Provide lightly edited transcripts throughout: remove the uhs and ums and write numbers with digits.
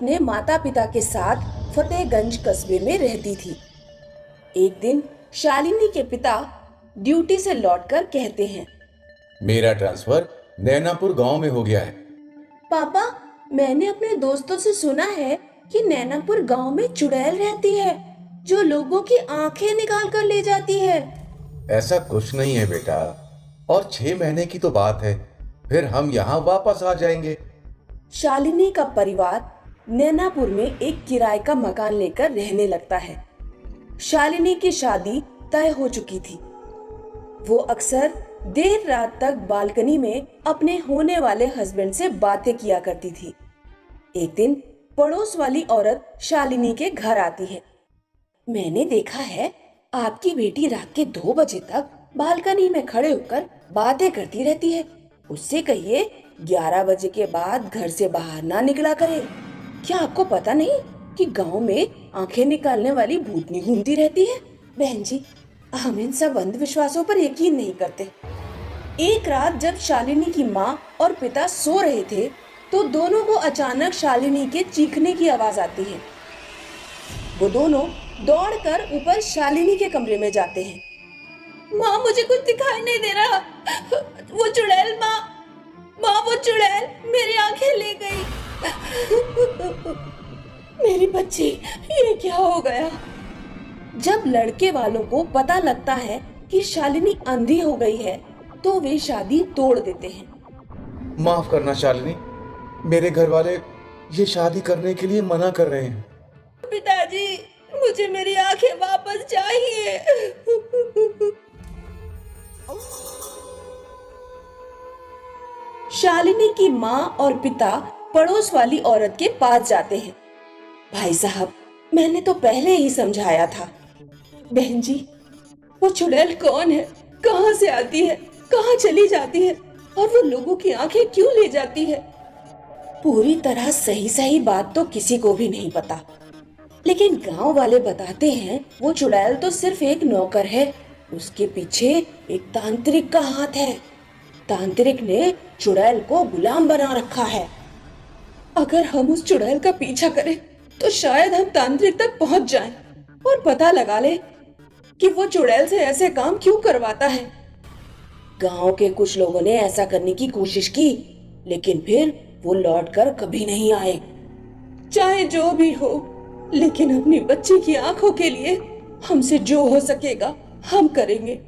अपने माता पिता के साथ फतेहगंज कस्बे में रहती थी। एक दिन शालिनी के पिता ड्यूटी से लौटकर कहते हैं, मेरा ट्रांसफर नैनापुर गांव में हो गया है। पापा, मैंने अपने दोस्तों से सुना है कि नैनापुर गांव में चुड़ैल रहती है जो लोगों की आंखें निकाल कर ले जाती है। ऐसा कुछ नहीं है बेटा, और 6 महीने की तो बात है, फिर हम यहाँ वापस आ जाएंगे। शालिनी का परिवार नैनापुर में एक किराए का मकान लेकर रहने लगता है। शालिनी की शादी तय हो चुकी थी। वो अक्सर देर रात तक बालकनी में अपने होने वाले हस्बैंड से बातें किया करती थी। एक दिन पड़ोस वाली औरत शालिनी के घर आती है। मैंने देखा है आपकी बेटी रात के 2 बजे तक बालकनी में खड़े होकर बातें करती रहती है। उससे कहिए 11 बजे के बाद घर से बाहर ना निकला करे। क्या आपको पता नहीं कि गांव में आंखें निकालने वाली भूतनी घूमती रहती है? बहन जी, हम इन सब अंधविश्वासों पर यकीन नहीं करते। एक रात जब शालिनी की माँ और पिता सो रहे थे तो दोनों को अचानक शालिनी के चीखने की आवाज आती है। वो दोनों दौड़कर ऊपर शालिनी के कमरे में जाते हैं। माँ, मुझे कुछ दिखाई नहीं दे रहा। वो चुड़ैल, माँ वो चुड़ैल मेरी आंखें ले गई। मेरी बच्ची, ये क्या हो गया? जब लड़के वालों को पता लगता है कि शालिनी अंधी हो गई है तो वे शादी तोड़ देते हैं। माफ करना शालिनी, मेरे घर वाले ये शादी करने के लिए मना कर रहे हैं। पिताजी, मुझे मेरी आंखें वापस चाहिए। शालिनी की माँ और पिता पड़ोस वाली औरत के पास जाते हैं। भाई साहब, मैंने तो पहले ही समझाया था। बहन जी, वो चुड़ैल कौन है, कहाँ से आती है, कहाँ चली जाती है और वो लोगों की आंखें क्यों ले जाती है? पूरी तरह सही सही बात तो किसी को भी नहीं पता, लेकिन गांव वाले बताते हैं वो चुड़ैल तो सिर्फ एक नौकर है, उसके पीछे एक तांत्रिक का हाथ है। तांत्रिक ने चुड़ैल को गुलाम बना रखा है। अगर हम उस चुड़ैल का पीछा करें तो शायद हम तांत्रिक तक पहुंच जाएं और पता लगा ले कि वो चुड़ैल से ऐसे काम क्यों करवाता है। गांव के कुछ लोगों ने ऐसा करने की कोशिश की, लेकिन फिर वो लौटकर कभी नहीं आए। चाहे जो भी हो, लेकिन अपनी बच्ची की आंखों के लिए हमसे जो हो सकेगा हम करेंगे।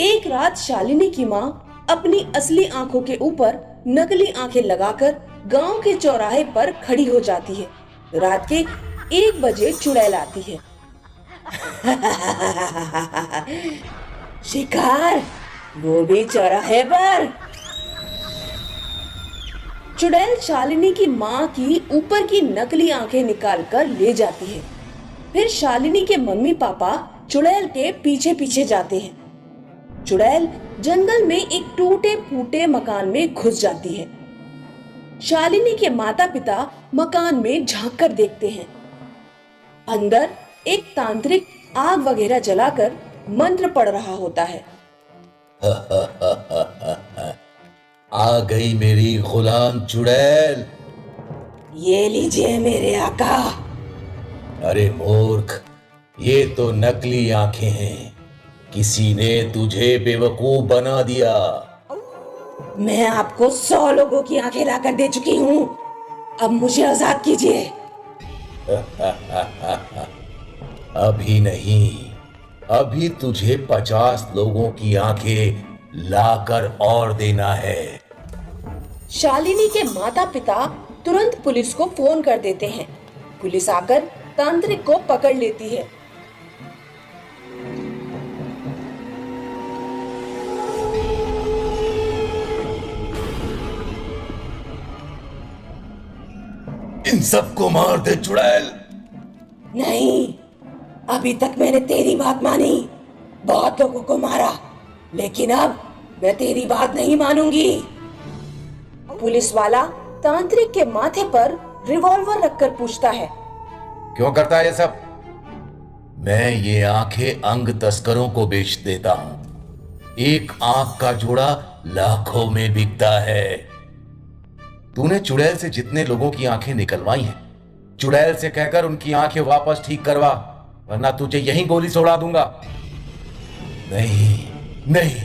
एक रात शालिनी की माँ अपनी असली आंखों के ऊपर नकली आंखें लगाकर गांव के चौराहे पर खड़ी हो जाती है। रात के 1 बजे चुड़ैल आती है। शिकार, वो भी चौराहे पर। चुड़ैल शालिनी की माँ की ऊपर की नकली आंखें निकालकर ले जाती है। फिर शालिनी के मम्मी पापा चुड़ैल के पीछे पीछे जाते हैं। चुड़ैल जंगल में एक टूटे फूटे मकान में घुस जाती है। शालिनी के माता पिता मकान में झांक कर देखते हैं। अंदर एक तांत्रिक आग वगैरह जलाकर मंत्र पढ़ रहा होता है। आ गई मेरी गुलाम चुड़ैल। ये लीजिए मेरे आका। अरे मूर्ख, ये तो नकली आंखें हैं, किसी ने तुझे बेवकूफ बना दिया। मैं आपको 100 लोगों की आंखें लाकर दे चुकी हूँ, अब मुझे आजाद कीजिए। अभी नहीं, अभी तुझे 50 लोगों की आंखें लाकर और देना है। शालिनी के माता पिता तुरंत पुलिस को फोन कर देते हैं। पुलिस आकर तांत्रिक को पकड़ लेती है। इन सबको मार दे चुड़ैल। नहीं, अभी तक मैंने तेरी बात मानी, बहुत लोगों को मारा, लेकिन अब मैं तेरी बात नहीं मानूंगी। पुलिस वाला तांत्रिक के माथे पर रिवॉल्वर रखकर पूछता है, क्यों करता है ये सब? मैं ये आंखें अंग तस्करों को बेच देता हूं। एक आंख का जोड़ा लाखों में बिकता है। तूने चुड़ैल से जितने लोगों की आंखें निकलवाई हैं, चुड़ैल से कहकर उनकी आंखें वापस ठीक करवा, वरना तुझे यहीं गोली से उड़ा दूंगा। नहीं नहीं,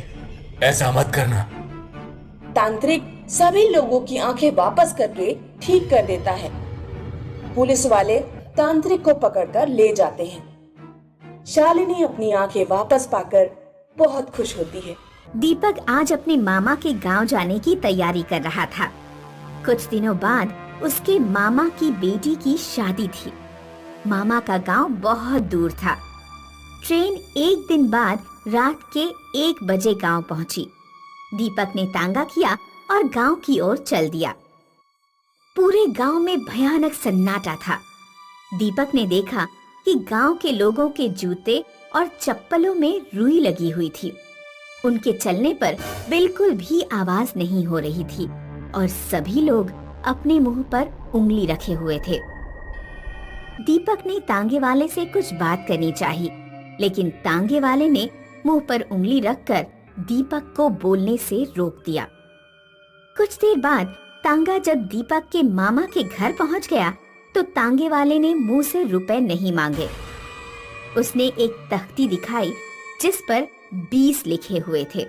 ऐसा मत करना। तांत्रिक सभी लोगों की आंखें वापस करके ठीक कर देता है। पुलिस वाले तांत्रिक को पकड़कर ले जाते हैं। शालिनी अपनी आंखें वापस पाकर बहुत खुश होती है। दीपक आज अपने मामा के गांव जाने की तैयारी कर रहा था। कुछ दिनों बाद उसके मामा की बेटी की शादी थी। मामा का गांव बहुत दूर था। ट्रेन एक दिन बाद रात के 1 बजे गांव पहुंची। दीपक ने तांगा किया और गांव की ओर चल दिया। पूरे गांव में भयानक सन्नाटा था। दीपक ने देखा कि गांव के लोगों के जूते और चप्पलों में रुई लगी हुई थी। उनके चलने पर बिल्कुल भी आवाज नहीं हो रही थी और सभी लोग अपने मुंह पर उंगली रखे हुए थे। दीपक ने तांगे वाले से कुछ बात करनी चाही, लेकिन तांगे वाले ने मुंह पर उंगली रखकर दीपक को बोलने से रोक दिया। कुछ देर बाद तांगा जब दीपक के मामा के घर पहुंच गया तो तांगे वाले ने मुंह से रुपए नहीं मांगे। उसने एक तख्ती दिखाई जिस पर 20 लिखे हुए थे।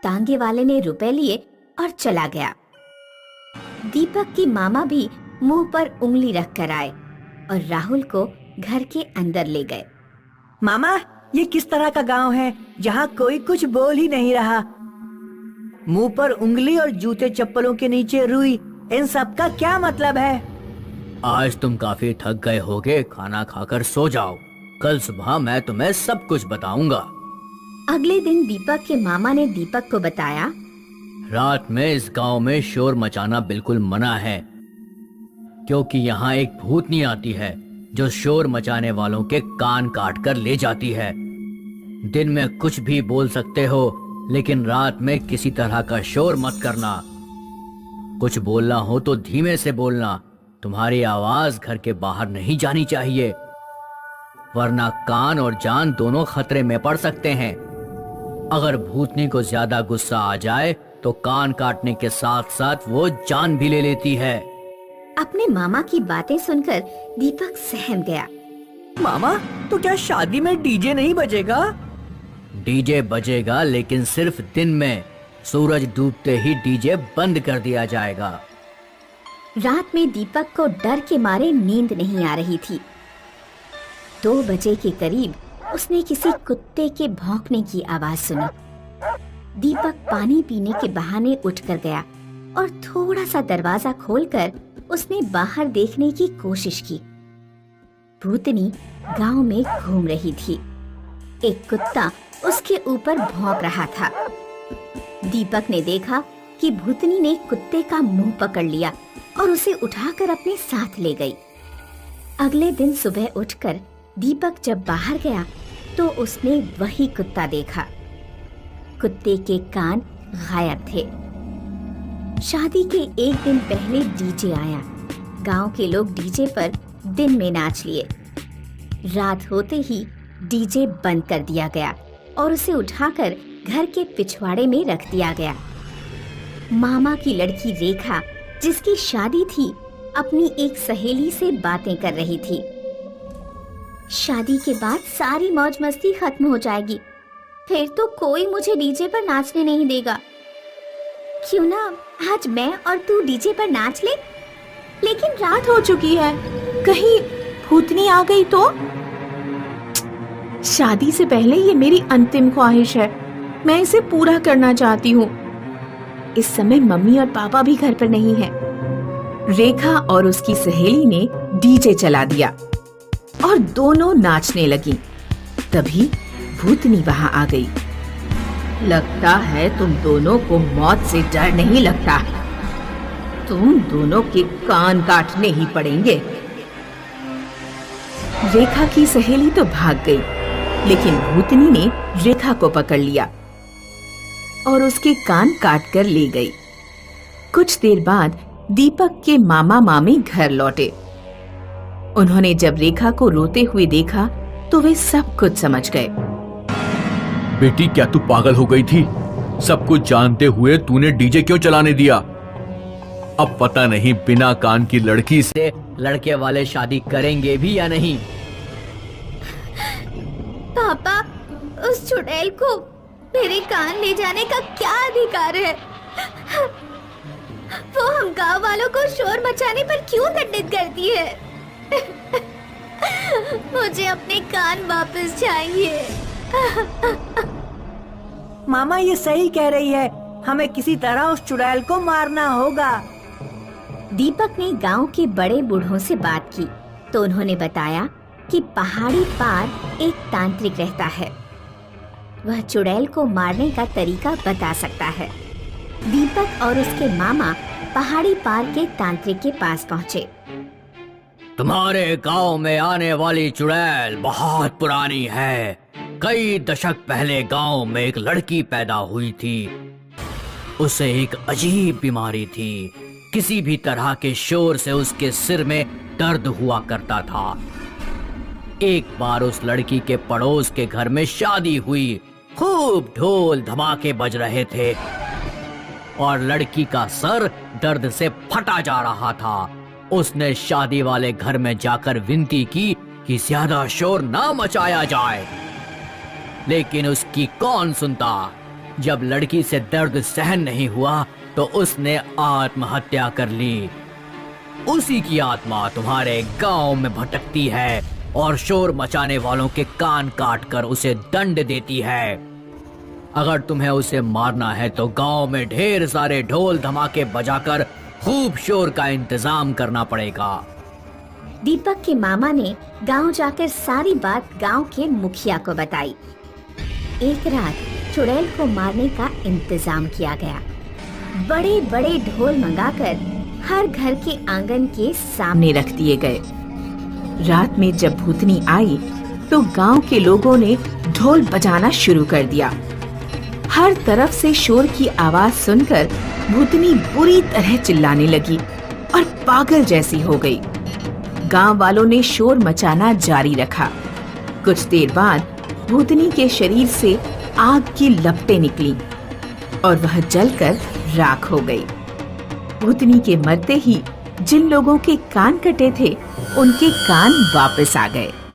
तांगे वाले ने रुपए लिए और चला गया। दीपक के मामा भी मुंह पर उंगली रख कर आए और राहुल को घर के अंदर ले गए। मामा, ये किस तरह का गांव है जहाँ कोई कुछ बोल ही नहीं रहा? मुंह पर उंगली और जूते चप्पलों के नीचे रुई, इन सब का क्या मतलब है? आज तुम काफी थक गए होगे, खाना खाकर सो जाओ। कल सुबह मैं तुम्हें सब कुछ बताऊंगा। अगले दिन दीपक के मामा ने दीपक को बताया, रात में इस गांव में शोर मचाना बिल्कुल मना है, क्योंकि यहाँ एक भूतनी आती है जो शोर मचाने वालों के कान काट कर ले जाती है। दिन में कुछ भी बोल सकते हो, लेकिन रात में किसी तरह का शोर मत करना। कुछ बोलना हो तो धीमे से बोलना। तुम्हारी आवाज घर के बाहर नहीं जानी चाहिए, वरना कान और जान दोनों खतरे में पड़ सकते हैं। अगर भूतनी को ज्यादा गुस्सा आ जाए तो कान काटने के साथ साथ वो जान भी ले लेती है। अपने मामा की बातें सुनकर दीपक सहम गया। मामा, तो क्या शादी में डीजे नहीं बजेगा? डीजे बजेगा, लेकिन सिर्फ दिन में। सूरज डूबते ही डीजे बंद कर दिया जाएगा। रात में दीपक को डर के मारे नींद नहीं आ रही थी। 2 बजे के करीब उसने किसी कुत्ते के भौंकने की आवाज सुनी। दीपक पानी पीने के बहाने उठकर गया और थोड़ा सा दरवाजा खोलकर उसने बाहर देखने की कोशिश की। भूतनी गांव में घूम रही थी। एक कुत्ता उसके ऊपर भौंक रहा था। दीपक ने देखा कि भूतनी ने कुत्ते का मुंह पकड़ लिया और उसे उठाकर अपने साथ ले गई। अगले दिन सुबह उठकर दीपक जब बाहर गया तो उसने वही कुत्ता देखा। कुत्ते के कान गायब थे। शादी के एक दिन पहले डीजे आया। गांव के लोग डीजे पर दिन में नाच लिए। रात होते ही डीजे बंद कर दिया गया और उसे उठाकर घर के पिछवाड़े में रख दिया गया। मामा की लड़की रेखा, जिसकी शादी थी, अपनी एक सहेली से बातें कर रही थी। शादी के बाद सारी मौज मस्ती खत्म हो जाएगी, फिर तो कोई मुझे डीजे पर नाचने नहीं देगा। क्यों ना आज मैं और तू डीजे पर नाच ले? लेकिन रात हो चुकी है, कहीं भूतनी आ गई तो? शादी से पहले ये मेरी अंतिम ख्वाहिश है, मैं इसे पूरा करना चाहती हूँ। इस समय मम्मी और पापा भी घर पर नहीं हैं। रेखा और उसकी सहेली ने डीजे चला दिया और दोनों नाचने लगी। तभी भूतनी वहां आ गई। लगता है तुम दोनों को मौत से डर नहीं लगता। तुम दोनों के कान काटने ही पड़ेंगे। रेखा की सहेली तो भाग गई, लेकिन भूतनी ने रेखा को पकड़ लिया और उसके कान काट कर ले गई। कुछ देर बाद दीपक के मामा मामी घर लौटे। उन्होंने जब रेखा को रोते हुए देखा तो वे सब कुछ समझ गए। बेटी, क्या तू पागल हो गई थी? सब कुछ जानते हुए तूने डीजे क्यों चलाने दिया? अब पता नहीं बिना कान की लड़की से से लड़के वाले शादी करेंगे भी या नहीं। पापा, उस चुड़ैल को मेरे कान ले जाने का क्या अधिकार है? वो हम गांव वालों को शोर मचाने पर क्यों दंडित करती है? मुझे अपने कान वापस चाहिए। मामा ये सही कह रही है, हमें किसी तरह उस चुड़ैल को मारना होगा। दीपक ने गांव के बड़े बूढ़ों से बात की तो उन्होंने बताया कि पहाड़ी पार एक तांत्रिक रहता है। वह चुड़ैल को मारने का तरीका बता सकता है। दीपक और उसके मामा पहाड़ी पार के तांत्रिक के पास पहुँचे। तुम्हारे गांव में आने वाली चुड़ैल बहुत पुरानी है। कई दशक पहले गांव में एक लड़की पैदा हुई थी। उसे एक अजीब बीमारी थी। किसी भी तरह के शोर से उसके सिर में दर्द हुआ करता था। एक बार उस लड़की के पड़ोस के घर में शादी हुई। खूब ढोल धमाके बज रहे थे और लड़की का सर दर्द से फटा जा रहा था। उसने शादी वाले घर में जाकर विनती की कि ज्यादा शोर ना मचाया जाए, लेकिन उसकी कौन सुनता। जब लड़की से दर्द सहन नहीं हुआ तो उसने आत्महत्या कर ली। उसी की आत्मा तुम्हारे गांव में भटकती है और शोर मचाने वालों के कान काट कर उसे दंड देती है। अगर तुम्हें उसे मारना है तो गांव में ढेर सारे ढोल धमाके बजाकर खूब शोर का इंतजाम करना पड़ेगा। दीपक के मामा ने गांव जाकर सारी बात गांव के मुखिया को बताई। एक रात चुड़ैल को मारने का इंतजाम किया गया। बड़े बड़े ढोल मंगाकर हर घर के आंगन के सामने रख दिए गए। रात में जब भूतनी आई तो गांव के लोगों ने ढोल बजाना शुरू कर दिया। हर तरफ से शोर की आवाज सुनकर भूतनी बुरी तरह चिल्लाने लगी और पागल जैसी हो गई। गांव वालों ने शोर मचाना जारी रखा। कुछ देर बाद भूतनी के शरीर से आग की लपटें निकली और वह जलकर राख हो गई। भूतनी के मरते ही जिन लोगों के कान कटे थे, उनके कान वापस आ गए।